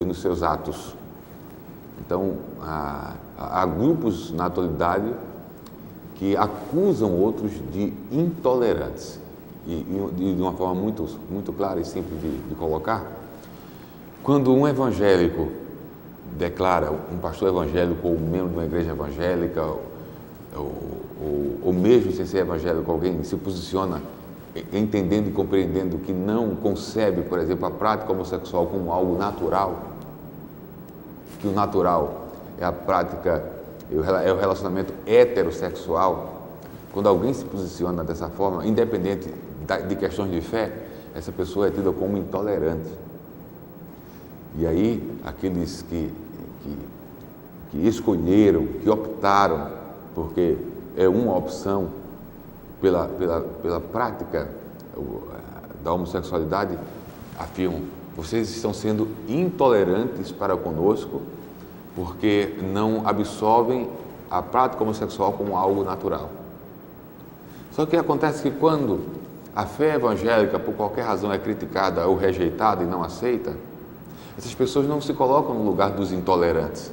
nos seus atos. Então, há grupos na atualidade que acusam outros de intolerantes. E de uma forma muito clara e simples de colocar, quando um evangélico declara, um pastor evangélico ou um membro de uma igreja evangélica, ou mesmo sem ser evangélico, alguém se posiciona entendendo e compreendendo que não concebe, por exemplo, a prática homossexual como algo natural, que o natural é a prática, é o relacionamento heterossexual. Quando alguém se posiciona dessa forma, independente de questões de fé, essa pessoa é tida como intolerante. E aí, aqueles que escolheram, que optaram, porque é uma opção pela prática da homossexualidade, afirmam: vocês estão sendo intolerantes para conosco porque não absorvem a prática homossexual como algo natural. Só que acontece que quando a fé evangélica, por qualquer razão, é criticada ou rejeitada e não aceita, essas pessoas não se colocam no lugar dos intolerantes.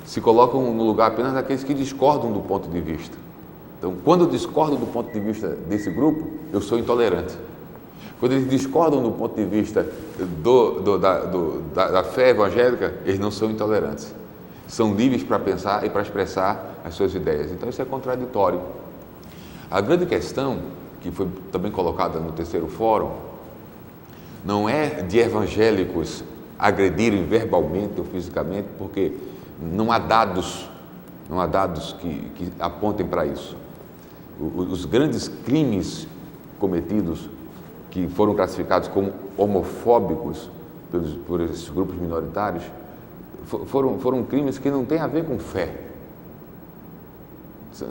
Se colocam no lugar apenas daqueles que discordam do ponto de vista. Então, quando eu discordo do ponto de vista desse grupo, eu sou intolerante. Quando eles discordam do ponto de vista da fé evangélica, eles não são intolerantes. São livres para pensar e para expressar as suas ideias. Então, isso é contraditório. A grande questão, que foi também colocada no terceiro fórum, não é de evangélicos agredirem verbalmente ou fisicamente, porque não há dados que apontem para isso. Os grandes crimes cometidos, que foram classificados como homofóbicos por esses grupos minoritários, foram crimes que não têm a ver com fé.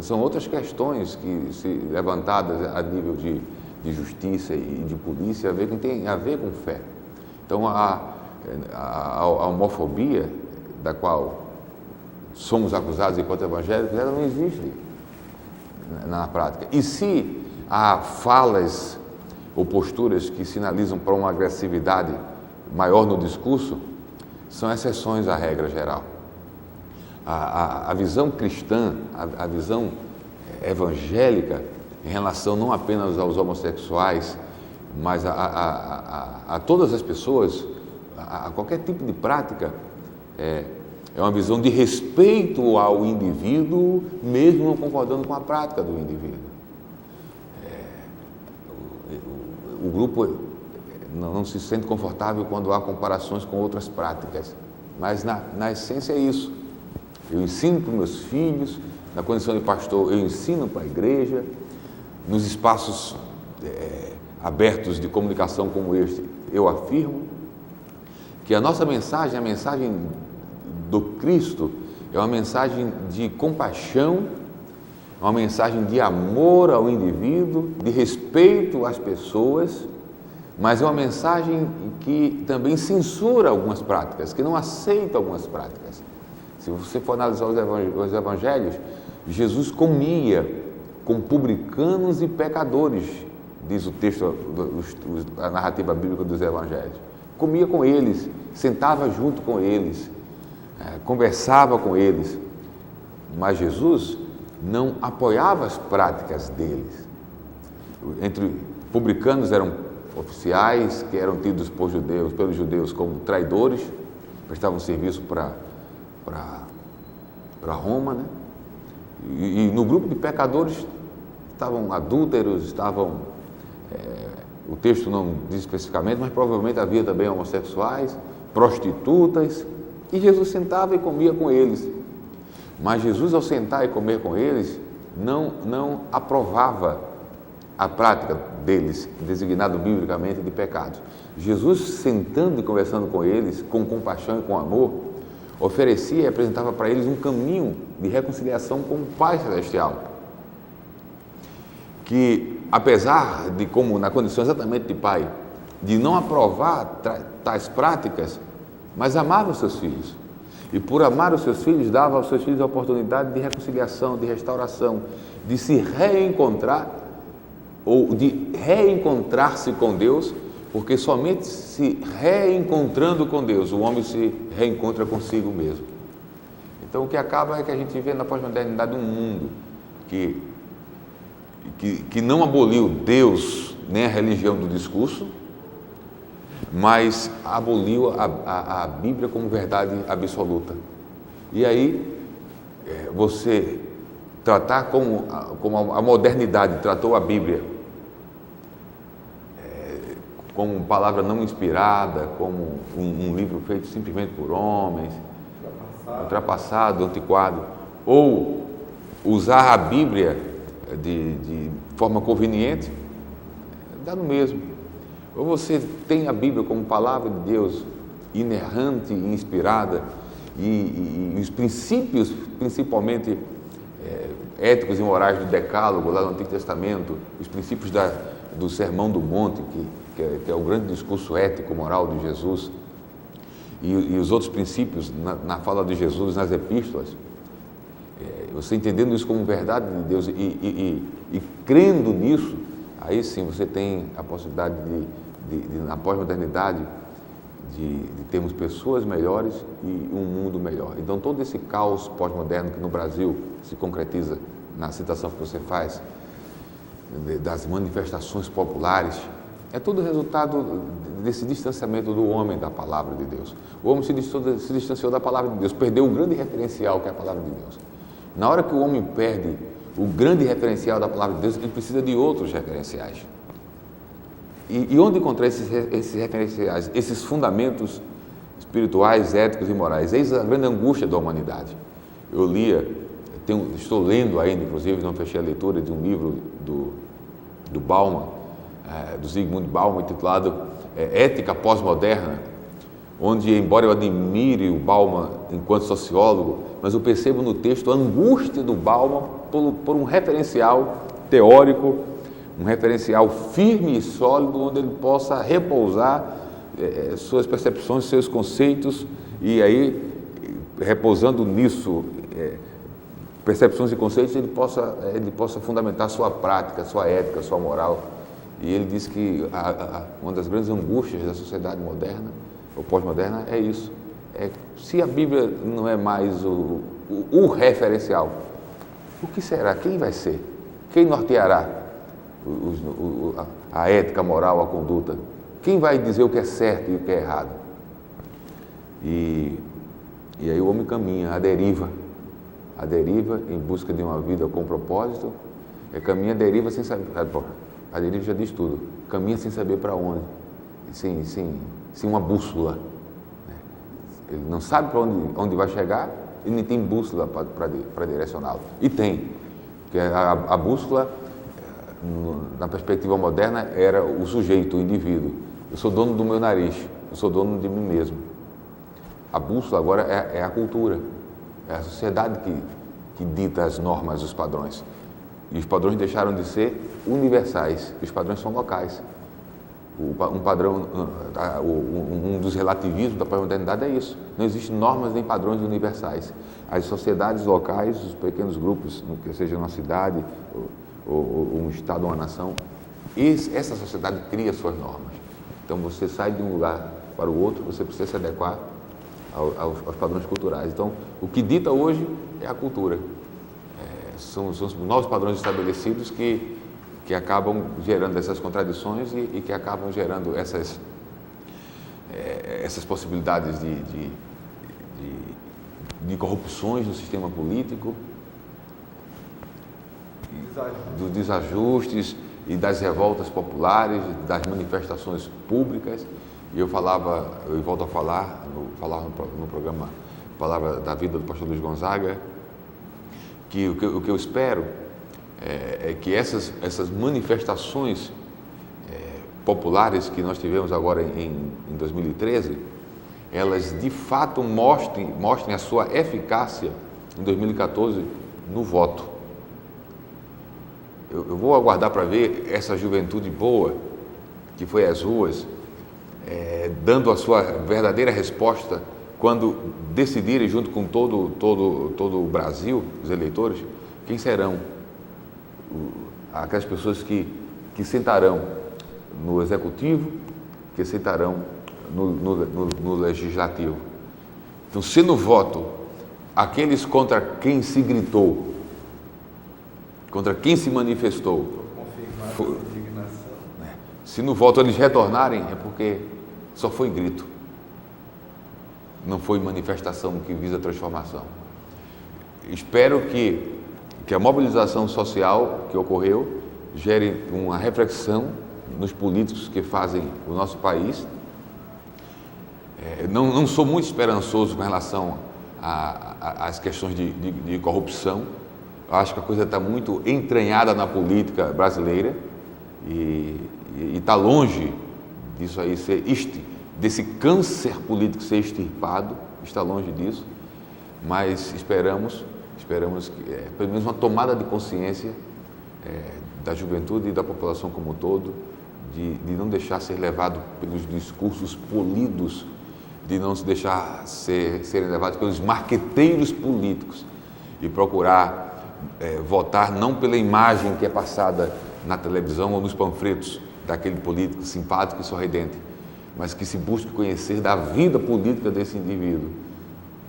São outras questões que, se levantadas a nível de justiça e de polícia, que tem a ver com fé. Então, a homofobia, da qual somos acusados enquanto evangélicos, ela não existe na prática. E se há falas ou posturas que sinalizam para uma agressividade maior no discurso, são exceções à regra geral. A visão cristã, a visão evangélica, em relação não apenas aos homossexuais, mas a todas as pessoas, a qualquer tipo de prática, é uma visão de respeito ao indivíduo, mesmo não concordando com a prática do indivíduo. O grupo não se sente confortável quando há comparações com outras práticas, mas na essência é isso. Eu ensino para os meus filhos, na condição de pastor, eu ensino para a igreja, nos espaços abertos de comunicação como este, eu afirmo que a nossa mensagem, a mensagem do Cristo, é uma mensagem de compaixão, é uma mensagem de amor ao indivíduo, de respeito às pessoas, mas é uma mensagem que também censura algumas práticas, que não aceita algumas práticas. Se você for analisar os evangelhos, Jesus comia com publicanos e pecadores, diz o texto, a narrativa bíblica dos evangelhos. Comia com eles, sentava junto com eles, conversava com eles, mas Jesus não apoiava as práticas deles. Entre publicanos eram oficiais que eram tidos pelos judeus como traidores, prestavam serviço para Roma, né? E no grupo de pecadores estavam adúlteros, o texto não diz especificamente, mas provavelmente havia também homossexuais, prostitutas, e Jesus sentava e comia com eles. Mas Jesus, ao sentar e comer com eles, não aprovava a prática deles, designado biblicamente de pecados. Jesus, sentando e conversando com eles, com compaixão e com amor, oferecia e apresentava para eles um caminho de reconciliação com o Pai Celestial, que, apesar de, como na condição exatamente de pai, de não aprovar tais práticas, mas amava os seus filhos. E por amar os seus filhos, dava aos seus filhos a oportunidade de reconciliação, de restauração, de se reencontrar, ou de reencontrar-se com Deus, porque somente se reencontrando com Deus, o homem se reencontra consigo mesmo. Então, o que acaba é que a gente vê na pós-modernidade um mundo que não aboliu Deus nem a religião do discurso, mas aboliu a Bíblia como verdade absoluta. E aí, você tratar como a modernidade tratou a Bíblia como palavra não inspirada, como um livro feito simplesmente por homens, ultrapassado, antiquado, ou usar a Bíblia de forma conveniente, dá no mesmo. Ou você tem a Bíblia como palavra de Deus inerrante e inspirada, e os princípios, principalmente éticos e morais do Decálogo, lá no Antigo Testamento, os princípios do Sermão do Monte, que é o grande discurso ético, moral de Jesus, e os outros princípios na fala de Jesus nas epístolas, você entendendo isso como verdade de Deus e crendo nisso, aí sim você tem a possibilidade na pós-modernidade, de termos pessoas melhores e um mundo melhor. Então, todo esse caos pós-moderno que no Brasil se concretiza na citação que você faz, das manifestações populares, é tudo resultado desse distanciamento do homem da palavra de Deus. O homem se distanciou da palavra de Deus, perdeu o grande referencial que é a palavra de Deus. Na hora que o homem perde o grande referencial da palavra de Deus, ele precisa de outros referenciais. E onde encontrar esses referenciais, esses fundamentos espirituais, éticos e morais? Eis a grande angústia da humanidade. Eu estou lendo ainda, inclusive não fechei a leitura de um livro do Bauman, do Zygmunt Bauman, intitulado Ética Pós-Moderna, onde, embora eu admire o Bauman enquanto sociólogo, mas eu percebo no texto a angústia do Bauman por um referencial teórico, um referencial firme e sólido, onde ele possa repousar suas percepções, seus conceitos, e aí, repousando nisso, percepções e conceitos, ele possa fundamentar sua prática, sua ética, sua moral. E ele diz que uma das grandes angústias da sociedade moderna, ou pós-moderna, é isso. Se a Bíblia não é mais o referencial, o que será? Quem vai ser? Quem norteará a ética, a moral, a conduta? Quem vai dizer o que é certo e o que é errado? E aí o homem caminha à deriva em busca de uma vida com propósito, caminha à deriva sem saber, a deriva já diz tudo, caminha sem saber para onde, sem uma bússola. Ele não sabe para onde vai chegar e nem tem bússola para direcioná-lo. E tem, porque a bússola, na perspectiva moderna, era o sujeito, o indivíduo. Eu sou dono do meu nariz, eu sou dono de mim mesmo. A bússola agora é a cultura, é a sociedade que dita as normas, os padrões. E os padrões deixaram de ser universais, os padrões são locais. Um dos relativismos da pós-modernidade é isso. Não existem normas nem padrões universais. As sociedades locais, os pequenos grupos, que seja uma cidade, ou um estado, ou uma nação, essa sociedade cria suas normas. Então você sai de um lugar para o outro, você precisa se adequar aos padrões culturais. Então, o que dita hoje é a cultura. São os novos padrões estabelecidos que acabam gerando essas contradições e que acabam gerando essas possibilidades de corrupções no sistema político, dos desajustes e das revoltas populares, das manifestações públicas. E eu volto a falar no programa Palavra da Vida do pastor Luiz Gonzaga, que o que eu espero é que essas manifestações populares que nós tivemos agora em 2013, elas de fato mostrem a sua eficácia em 2014 no voto. Eu vou aguardar para ver essa juventude boa que foi às ruas, dando a sua verdadeira resposta quando decidirem, junto com todo o Brasil, os eleitores, quem serão aquelas pessoas que sentarão no Executivo, que sentarão no Legislativo. Então, se no voto, aqueles contra quem se gritou, contra quem se manifestou, se no voto eles retornarem, é porque só foi grito, não foi manifestação que visa transformação. Espero que a mobilização social que ocorreu gere uma reflexão nos políticos que fazem o nosso país. Não sou muito esperançoso com relação às questões de corrupção. Eu acho que a coisa está muito entranhada na política brasileira e está longe disso aí desse câncer político ser extirpado, está longe disso, mas esperamos que, pelo menos uma tomada de consciência da juventude e da população como um todo, de não deixar ser levado pelos discursos polidos, de não se deixar serem levados pelos marqueteiros políticos e procurar votar não pela imagem que é passada na televisão ou nos panfletos daquele político simpático e sorridente, mas que se busque conhecer da vida política desse indivíduo,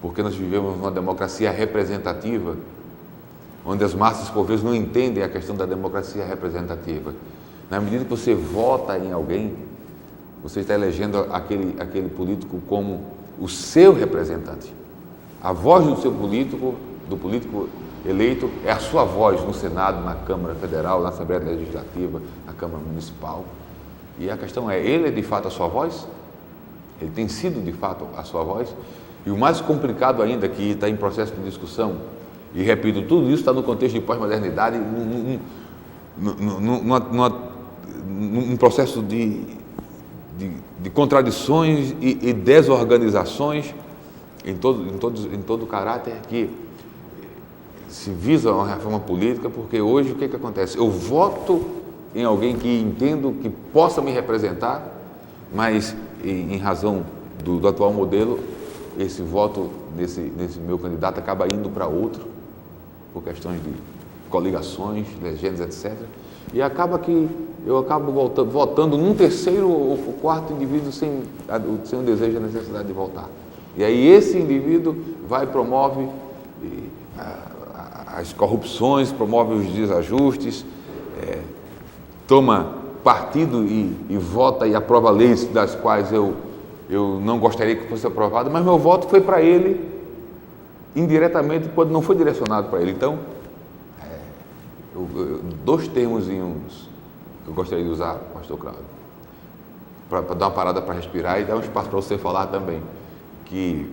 porque nós vivemos uma democracia representativa, onde as massas por vezes não entendem a questão da democracia representativa. Na medida que você vota em alguém, você está elegendo aquele político como o seu representante. A voz do político eleito é a sua voz no Senado, na Câmara Federal, na Assembleia Legislativa, na Câmara Municipal. E a questão é, ele é de fato a sua voz? Ele tem sido de fato a sua voz? E o mais complicado ainda, que está em processo de discussão, e repito, tudo isso está no contexto de pós-modernidade, num processo de contradições e desorganizações em todo o caráter, que se visa uma reforma política, porque hoje o que acontece? Eu voto em alguém que entendo que possa me representar, mas em razão do atual modelo, esse voto nesse meu candidato acaba indo para outro, por questões de coligações, legendas, etc. E acaba que eu acabo votando num terceiro ou quarto indivíduo sem o desejo e a necessidade de votar. E aí esse indivíduo vai e promove as corrupções, promove os desajustes, toma partido e vota e aprova leis das quais eu não gostaria que fosse aprovada, mas meu voto foi para ele indiretamente quando não foi direcionado para ele. Então, dois termozinhos que eu gostaria de usar, pastor Cláudio, para dar uma parada para respirar e dar um espaço para você falar também, que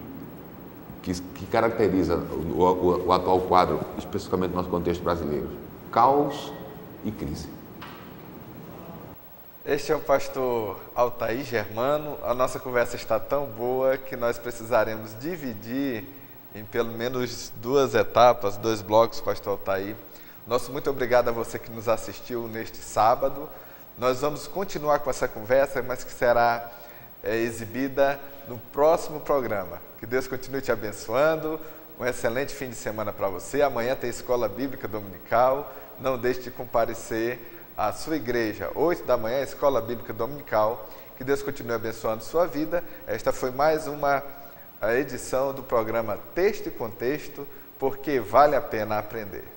caracteriza o atual quadro, especificamente no nosso contexto brasileiro: caos e crise. Este é o pastor Altair Germano. A nossa conversa está tão boa que nós precisaremos dividir em pelo menos 2 etapas, 2 blocos, pastor Altair. Nosso muito obrigado a você que nos assistiu neste sábado. Nós vamos continuar com essa conversa, mas que será exibida no próximo programa. Que Deus continue te abençoando. Um excelente fim de semana para você. Amanhã tem Escola Bíblica Dominical. Não deixe de comparecer à sua igreja. 8 da manhã, Escola Bíblica Dominical. Que Deus continue abençoando sua vida. Esta foi mais uma edição do programa Texto e Contexto, porque vale a pena aprender.